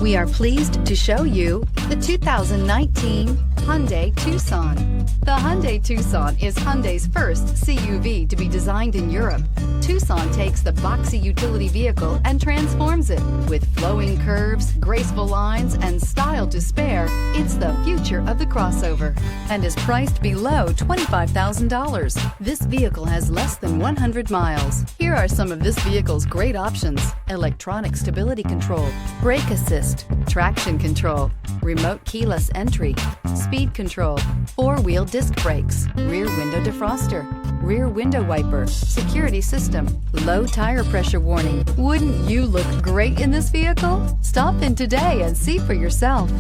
We are pleased to show you the 2019 Hyundai Tucson. The Hyundai Tucson is Hyundai's first CUV to be designed in Europe. Tucson takes the boxy utility vehicle and transforms it. With flowing curves, graceful lines, and style to spare, it's the future of the crossover and is priced below $25,000. This vehicle has less than 100 miles. Here are some of this vehicle's great options: electronic stability control, brake assist, traction control, remote keyless entry, speed control, four-wheel disc brakes, rear window defroster, rear window wiper, security system, low tire pressure warning. Wouldn't you look great in this vehicle? Stop in today and see for yourself.